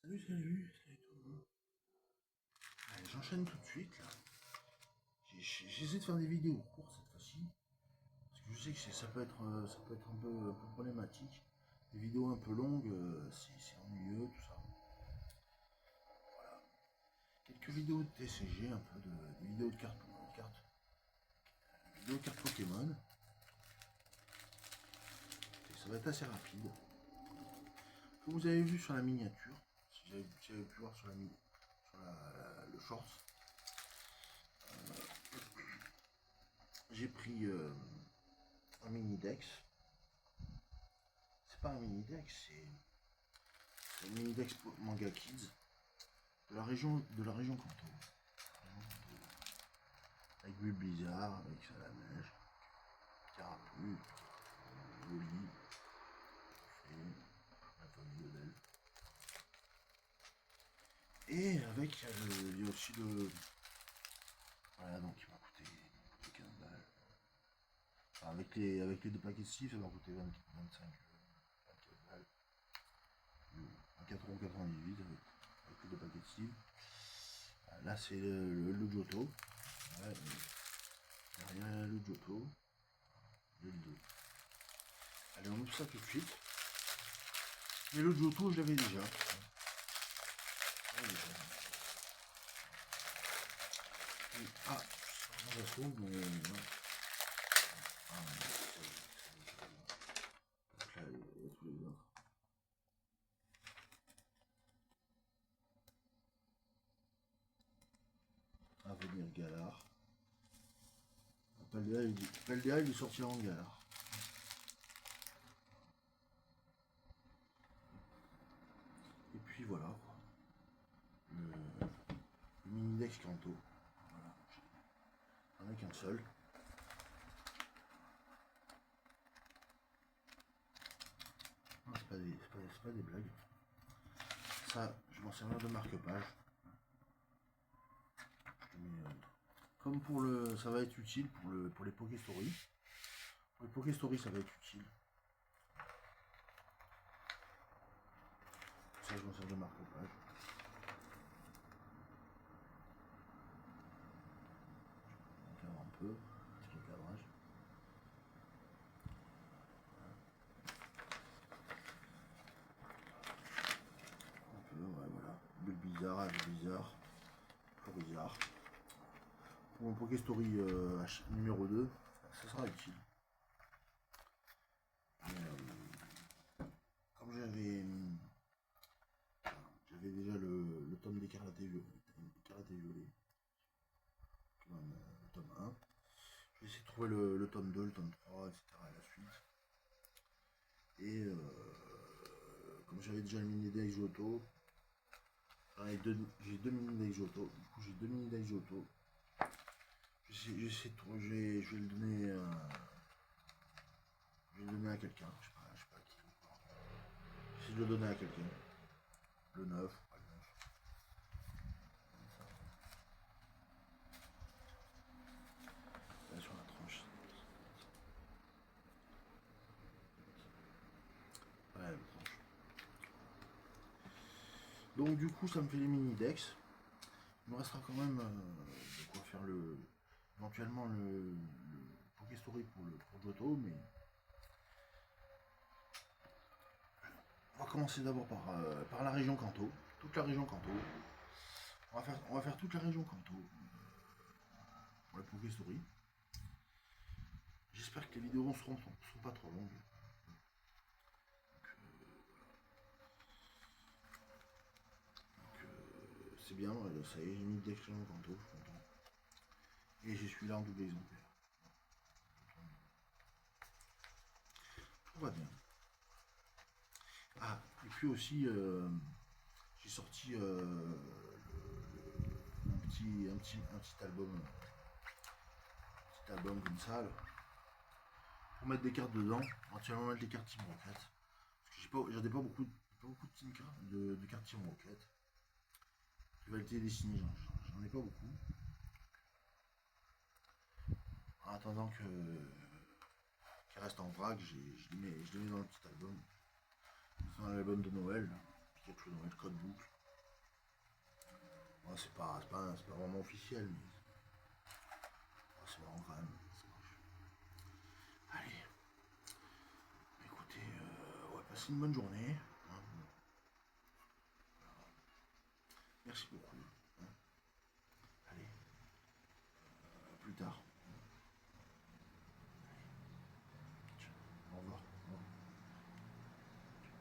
Salut tout le monde. Allez, j'enchaîne tout de suite là. J'essaie de faire des vidéos courtes cette fois-ci. Parce que je sais que ça peut être un peu problématique. Des vidéos un peu longues, c'est ennuyeux, tout ça. Voilà. Quelques vidéos de TCG, un peu des vidéos de vidéos de cartes Pokémon. Et ça va être assez rapide. Comme vous avez vu sur la miniature, si vous avez pu voir sur le short, j'ai pris un mini dex. C'est pas un mini dex, c'est un mini dex manga kids de la région Kanto. Avec Bulbizarre, avec Salamèche, Carapu, Woli, la famille de Belle. Et avec il y a aussi le. Voilà, donc il m'a coûté 15 balles. Enfin, avec les deux paquets de Steve, ça m'a coûté 24 balles. À 4,98€ avec les deux paquets de Steve. Là c'est le Johto. Ouais, derrière le Johto. Le 2. Allez, on ouvre ça tout de suite. Mais le Johto, je l'avais déjà. Ah, ça se trouve, mais. Ah, donc là, il y a tous les autres. Avenir Galar. Paldea, il est sorti en Galar. Et puis voilà, quoi. Le mini Dex Kanto. Voilà. J'en ai qu'un seul. C'est pas des blagues. Ça, je m'en servir de marque-page. Comme pour le. Ça va être utile pour les Pokéstory. Pour les Pokéstory, ça va être utile. Ça, je m'en sers de marque-page. Je vais un peu. Petit recadrage. Un peu, ouais, voilà. Bulbizarre, Bulbizarre, Florizarre. Pour mon Pokéstory numéro 2, ça sera utile. Comme j'avais déjà le tome d'écarlaté violet, le tome 1, je vais essayer de trouver le tome 2, le tome 3, etc. à la suite. Et comme j'avais déjà le mini deck Johto, j'ai deux mini decks Johto, du coup j'ai deux mini decks Johto. Je vais le donner à quelqu'un, je sais pas à qui. J'essaie de le donner à quelqu'un. Le 9, pas le 9. Là sur la tranche. Ouais, la tranche. Donc du coup ça me fait les mini dex. Il me restera quand même de quoi faire éventuellement le Pokéstory pour Johto, mais on va commencer d'abord par la région Kanto, toute la région Kanto. On va faire toute la région Kanto pour la Pokéstory. J'espère que les vidéos seront pas trop longues. C'est bien, ça y est, j'ai mis d'excellents Kanto, je suis content. Et j'ai celui-là en double exemplaire. Tout va bien. Ah, et puis aussi, j'ai sorti un petit album comme ça, là, pour mettre des cartes dedans, éventuellement mettre des cartes Team Rocket. Parce que j'en ai pas beaucoup de cartes Team Rocket. Rivalité dessinée, j'en ai pas beaucoup. En attendant qu'il reste en vrac, je les mets dans le petit album. Dans l'album de Noël, quelque chose de Noël, code boucle. Ouais, c'est pas vraiment officiel, mais c'est vraiment quand même. Ça marche. Allez, écoutez, ouais, passez une bonne journée. Hein. Merci beaucoup.